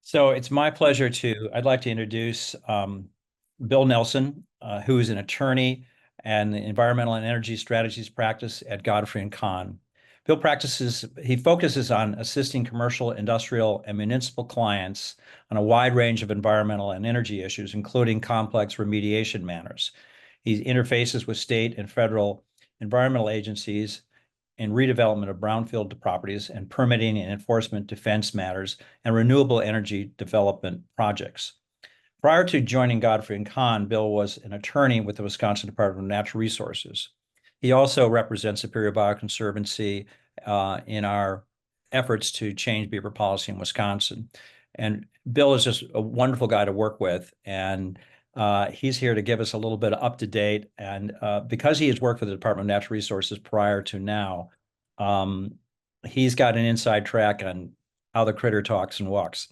So it's my pleasure I'd like to introduce Bill Nelson, who is an attorney and the environmental and energy strategies practice at Godfrey and Kahn. He focuses on assisting commercial, industrial, and municipal clients on a wide range of environmental and energy issues, including complex remediation matters. He interfaces with state and federal environmental agencies in redevelopment of brownfield properties and permitting and enforcement defense matters and renewable energy development projects. Prior to joining Godfrey and Kahn, Bill was an attorney with the Wisconsin Department of Natural Resources. He also represents Superior Bioconservancy in our efforts to change beaver policy in Wisconsin. And Bill is just a wonderful guy to work with, and he's here to give us a little bit of up to date. And because he has worked for the Department of Natural Resources prior to now, he's got an inside track on how the critter talks and walks.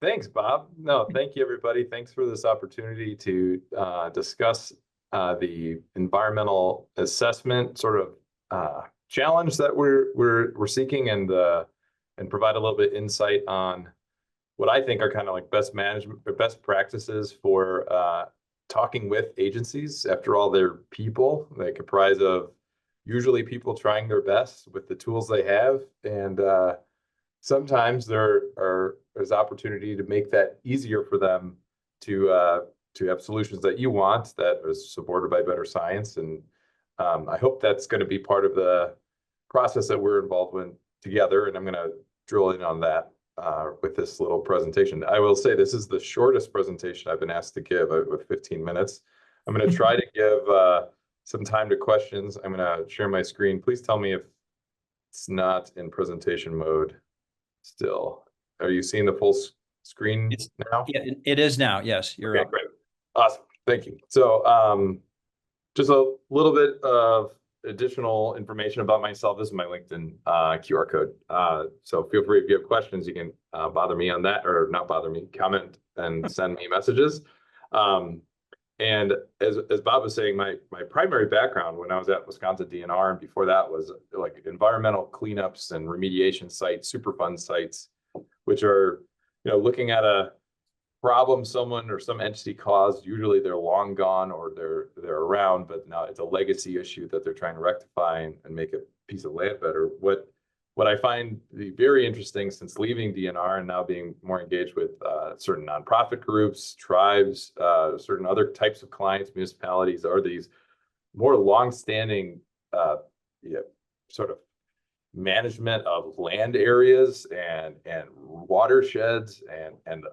Thanks, Bob. No, thank you, everybody. Thanks for this opportunity to discuss the environmental assessment sort of challenge that we're seeking, and provide a little bit insight on what I think are kind of like best management or best practices for talking with agencies. After all, they're people. They comprise of usually people trying their best with the tools they have, and sometimes there's opportunity to make that easier for them to have solutions that you want that are supported by better science. And I hope that's going to be part of the process that we're involved in together. And I'm going to drill in on that with this little presentation. I will say this is the shortest presentation I've been asked to give with 15 minutes. I'm going to try to give some time to questions. I'm going to share my screen. Please tell me if it's not in presentation mode still. Are you seeing the full screen now? Yeah, it is now. Yes, you're okay, up. Great. Awesome. Thank you. So just a little bit of additional information about myself. This is my LinkedIn QR code. So feel free, if you have questions, you can bother me on that, or not bother me, comment and send me messages. And as Bob was saying, my primary background when I was at Wisconsin DNR and before that was like environmental cleanups and remediation sites, Superfund sites, which are, looking at a problem someone or some entity caused. Usually they're long gone or they're around, but now it's a legacy issue that they're trying to rectify and make a piece of land better. What I find very interesting since leaving DNR and now being more engaged with certain nonprofit groups, tribes, certain other types of clients, municipalities, are these more longstanding sort of management of land areas and watersheds and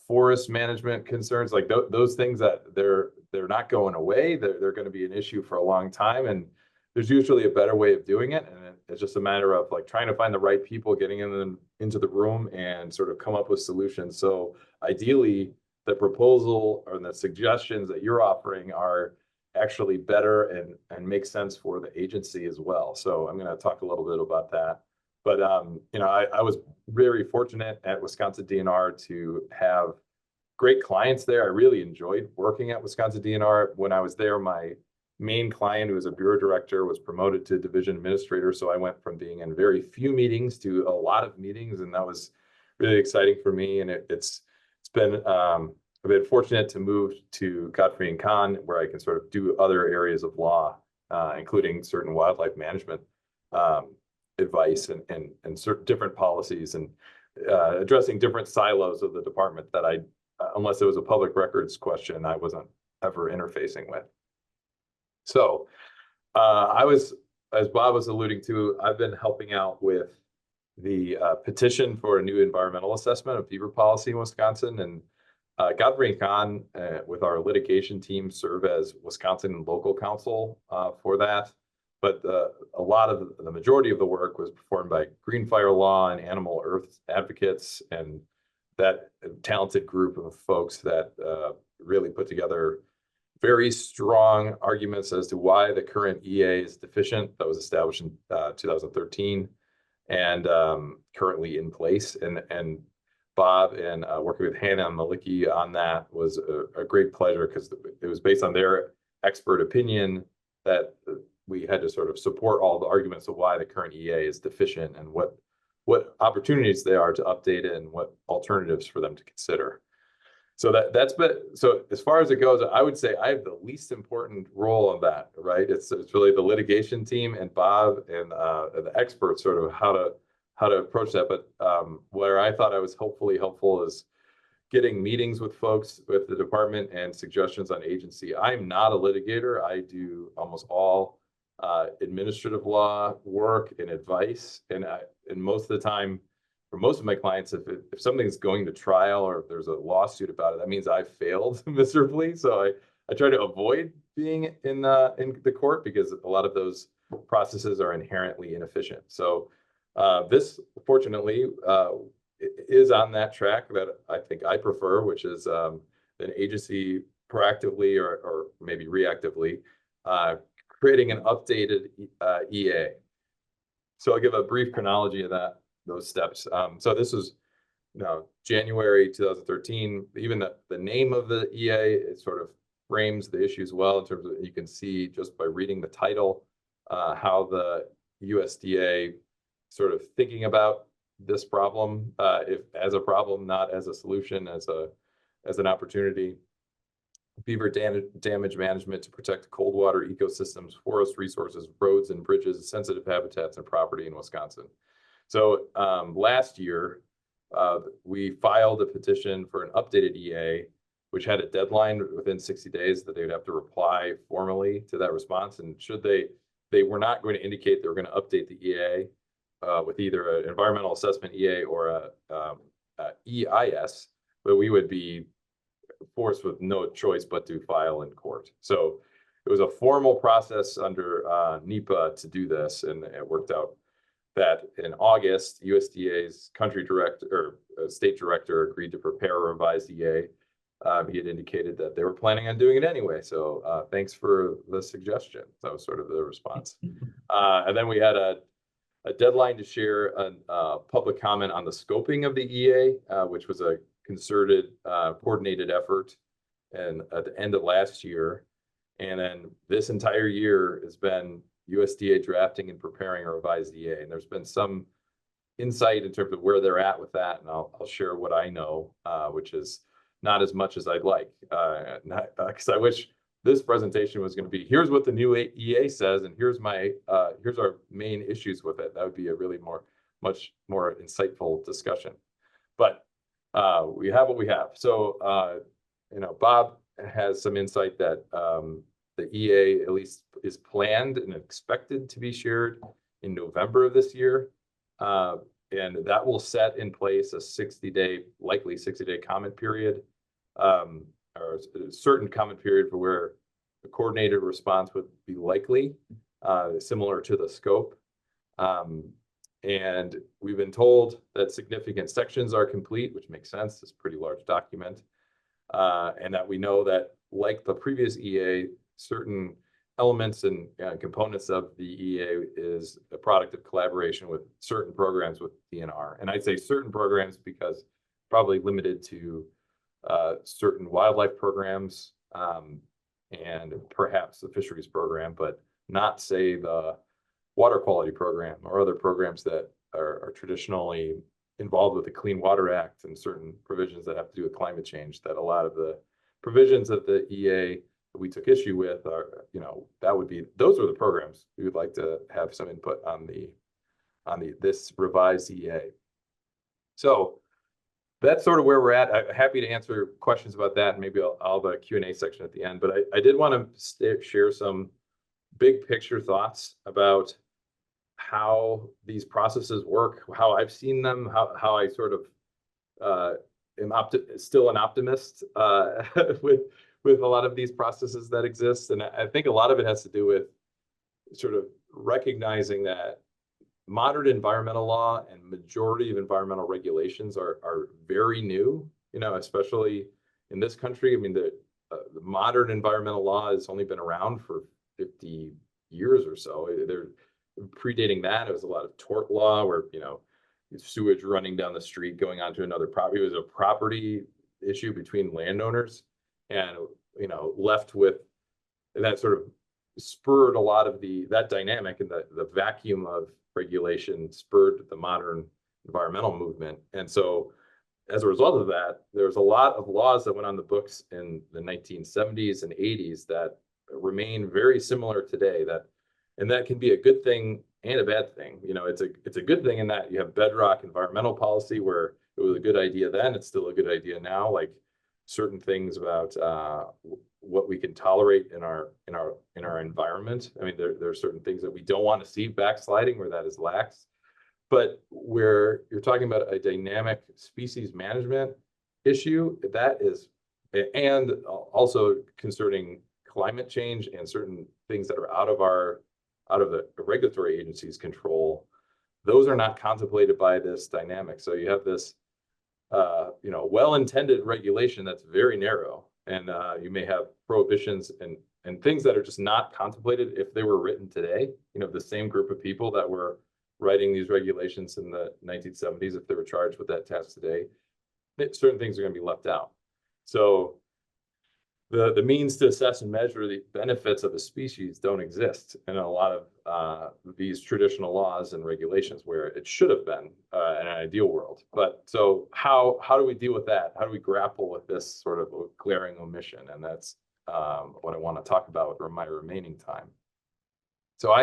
forest management concerns, like those things that they're not going away. They're going to be an issue for a long time, and there's usually a better way of doing it. And it's just a matter of like trying to find the right people, getting into the room and sort of come up with solutions. So ideally, the proposal or the suggestions that you're offering are actually better and make sense for the agency as well. So I'm going to talk a little bit about that. But I was very fortunate at Wisconsin DNR to have great clients there. I really enjoyed working at Wisconsin DNR. When I was there, my main client, who was a bureau director, was promoted to division administrator. So I went from being in very few meetings to a lot of meetings, and that was really exciting for me. And it's been I've been fortunate to move to Godfrey and Kahn, where I can sort of do other areas of law, including certain wildlife management advice and certain different policies, and addressing different silos of the department that unless it was a public records question, I wasn't ever interfacing with. So as Bob was alluding to, I've been helping out with the petition for a new environmental assessment of beaver policy in Wisconsin. And Godfrey and Kahn, with our litigation team, serve as Wisconsin local counsel for that. But a lot of the majority of the work was performed by Green Fire Law and Animal Earth Advocates, and that talented group of folks that really put together very strong arguments as to why the current EA is deficient. That was established in 2013 and currently in place. And Bob and working with Hannah and Maliki on that was a great pleasure, because it was based on their expert opinion that we had to sort of support all the arguments of why the current EA is deficient and what what opportunities there are to update it and what alternatives for them to consider. So that's been, so as far as it goes, I would say I have the least important role on that, right? It's really the litigation team and Bob and the experts sort of how to approach that. But where I thought I was hopefully helpful is getting meetings with folks with the department and suggestions on agency. I'm not a litigator. I do almost all administrative law work and advice, and most of the time, for most of my clients, if something's going to trial or if there's a lawsuit about it, that means I failed miserably. So I try to avoid being in the court because a lot of those processes are inherently inefficient. So this, fortunately, is on that track that I think I prefer, which is an agency proactively or maybe reactively creating an updated EA. So I'll give a brief chronology of those steps. So this was January 2013. Even the name of the EA, it sort of frames the issues well in terms of, you can see just by reading the title how the USDA sort of thinking about this problem, if as a problem, not as a solution, as an opportunity. Beaver damage management to protect cold water ecosystems, forest resources, roads and bridges, sensitive habitats, and property in Wisconsin. So last year, we filed a petition for an updated EA, which had a deadline within 60 days that they would have to reply formally to that response. And should they were not going to indicate they were going to update the EA with either an environmental assessment EA or a EIS, but we would be forced with no choice but to file in court. So it was a formal process under NEPA to do this, and it worked out that in August, USDA's country director or state director agreed to prepare a revised EA. He had indicated that they were planning on doing it anyway. So thanks for the suggestion. That was sort of the response. And then we had a deadline to share a public comment on the scoping of the EA, which was a concerted, coordinated effort, and at the end of last year. And then this entire year has been USDA drafting and preparing a revised EA. And there's been some insight in terms of where they're at with that. And I'll share what I know, which is not as much as I'd like, because I wish this presentation was going to be, here's what the new EA says, and here's our main issues with it. That would be a really much more insightful discussion. But we have what we have. So, Bob has some insight that the EA at least is planned and expected to be shared in November of this year. And that will set in place a 60-day, likely 60-day comment period, or a certain comment period for where the coordinated response would be likely, similar to the scope. And we've been told that significant sections are complete, which makes sense. It's a pretty large document. And that we know that, like the previous EA, certain elements and components of the EA is a product of collaboration with certain programs with DNR. And I'd say certain programs because probably limited to certain wildlife programs and perhaps the fisheries program, but not, say, the water quality program or other programs that are traditionally involved with the Clean Water Act and certain provisions that have to do with climate change. That a lot of the provisions of the EA that we took issue with are, those are the programs we would like to have some input on this revised EA. So that's sort of where we're at. I'm happy to answer questions about that, and maybe I'll have a Q&A section at the end. But I did want to share some big picture thoughts about how these processes work, how I've seen them, how I sort of am still an optimist with a lot of these processes that exist. And I think a lot of it has to do with sort of recognizing that modern environmental law and majority of environmental regulations are very new, especially in this country. I mean, the modern environmental law has only been around for 50 years or so. They're predating that. It was a lot of tort law where, sewage running down the street, going onto another property. It was a property issue between landowners, and, left with, and that sort of spurred a lot of that dynamic, and the vacuum of regulation spurred the modern environmental movement. And so as a result of that, there's a lot of laws that went on the books in the 1970s and 80s that remain very similar today. And that can be a good thing and a bad thing. It's a good thing in that you have bedrock environmental policy where it was a good idea then, it's still a good idea now. Like certain things about what we can tolerate in our environment. I mean, there are certain things that we don't want to see backsliding where that is lax. But where you're talking about a dynamic species management issue, that is, and also concerning climate change and certain things that are out of the regulatory agency's control, those are not contemplated by this dynamic. So you have this, well-intended regulation that's very narrow, and you may have prohibitions and things that are just not contemplated if they were written today. The same group of people that were writing these regulations in the 1970s, if they were charged with that task today, certain things are going to be left out. So the means to assess and measure the benefits of a species don't exist in a lot of these traditional laws and regulations where it should have been in an ideal world. But so how do we deal with that? How do we grapple with this sort of glaring omission? And that's what I want to talk about with my remaining time. So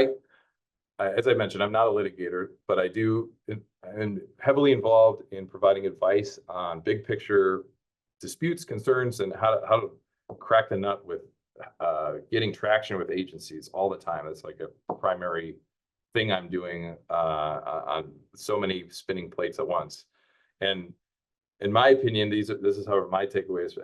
as I mentioned, I'm not a litigator, but I'm heavily involved in providing advice on big picture disputes, concerns, and how to crack the nut with getting traction with agencies all the time. It's like a primary thing I'm doing on so many spinning plates at once. And in my opinion, this is how my takeaways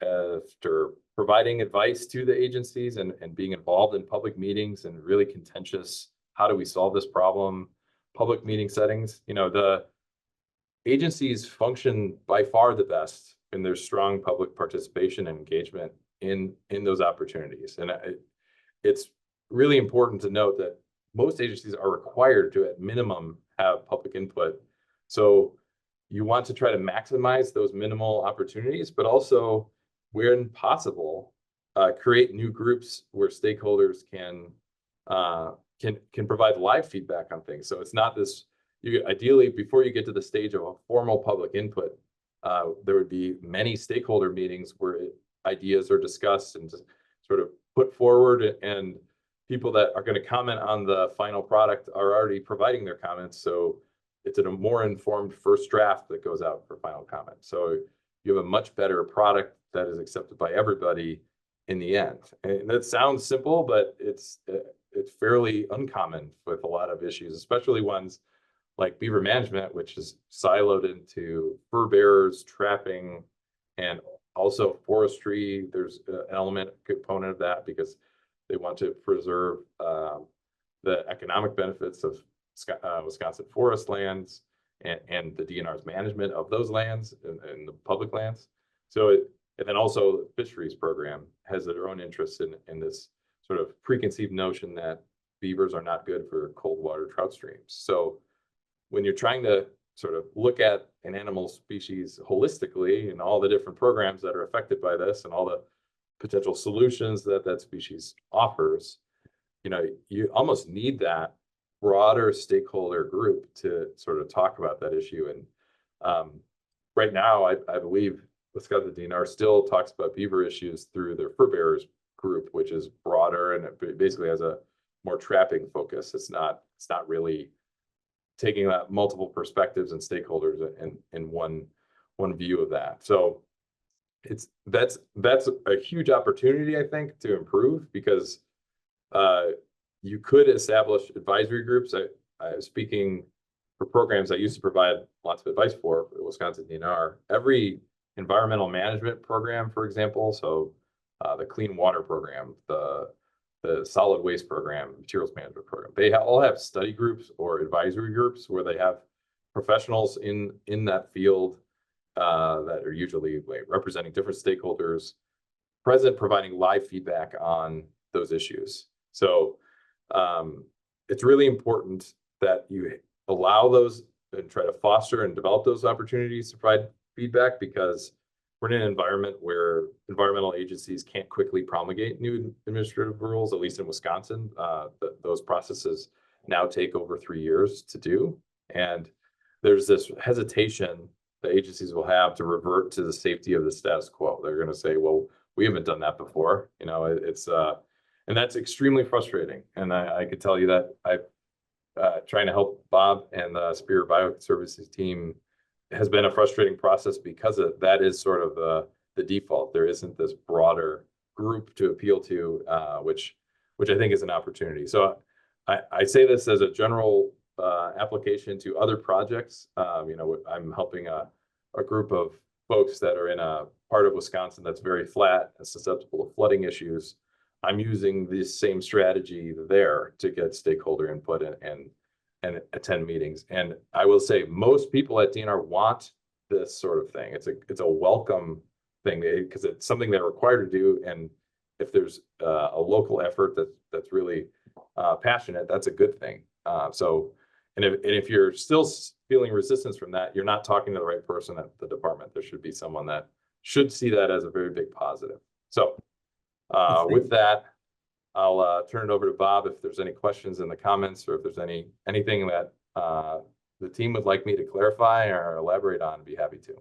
after providing advice to the agencies and being involved in public meetings and really contentious, how do we solve this problem, public meeting settings. The agencies function by far the best and there's strong public participation and engagement in those opportunities. And it's really important to note that most agencies are required to, at minimum, have public input. So you want to try to maximize those minimal opportunities, but also, when possible, create new groups where stakeholders can provide live feedback on things. So it's not this. Ideally, before you get to the stage of a formal public input, there would be many stakeholder meetings where ideas are discussed and just sort of put forward, and people that are going to comment on the final product are already providing their comments. So it's a more informed first draft that goes out for final comment. So you have a much better product that is accepted by everybody in the end. And that sounds simple, but it's fairly uncommon with a lot of issues, especially ones like beaver management, which is siloed into fur bearers, trapping, and also forestry. There's an element component of that because they want to preserve the economic benefits of Wisconsin forest lands and the DNR's management of those lands and the public lands. So and then also the fisheries program has their own interest in this sort of preconceived notion that beavers are not good for cold water trout streams. So when you're trying to sort of look at an animal species holistically and all the different programs that are affected by this and all the potential solutions that species offers, you almost need that broader stakeholder group to sort of talk about that issue. And right now, I believe Wisconsin DNR still talks about beaver issues through their fur bearers group, which is broader and it basically has a more trapping focus. It's not really taking that multiple perspectives and stakeholders in one view of that. So that's a huge opportunity, I think, to improve, because you could establish advisory groups. I speaking for programs I used to provide lots of advice for Wisconsin DNR. Every environmental management program, for example, so the clean water program, the solid waste program, materials management program, they all have study groups or advisory groups where they have professionals in that field that are usually representing different stakeholders present, providing live feedback on those issues. So it's really important that you allow those and try to foster and develop those opportunities to provide feedback, because we're in an environment where environmental agencies can't quickly promulgate new administrative rules, at least in Wisconsin. Those processes now take over 3 years to do. And there's this hesitation the agencies will have to revert to the safety of the status quo. They're going to say, well, we haven't done that before. You know, and that's extremely frustrating. And I could tell you that trying to help Bob and the Superior Bioservices team has been a frustrating process because that is sort of the default. There isn't this broader group to appeal to, which I think is an opportunity. So I say this as a general application to other projects. You know, I'm helping a group of folks that are in a part of Wisconsin that's very flat and susceptible to flooding issues. I'm using this same strategy there to get stakeholder input and attend meetings. And I will say most people at DNR want this sort of thing. It's a welcome thing because it's something they're required to do. And if there's a local effort that's really passionate, that's a good thing. And if you're still feeling resistance from that, you're not talking to the right person at the department. There should be someone that should see that as a very big positive. So with that, I'll turn it over to Bob if there's any questions in the comments or if there's anything that the team would like me to clarify or elaborate on, I'd be happy to.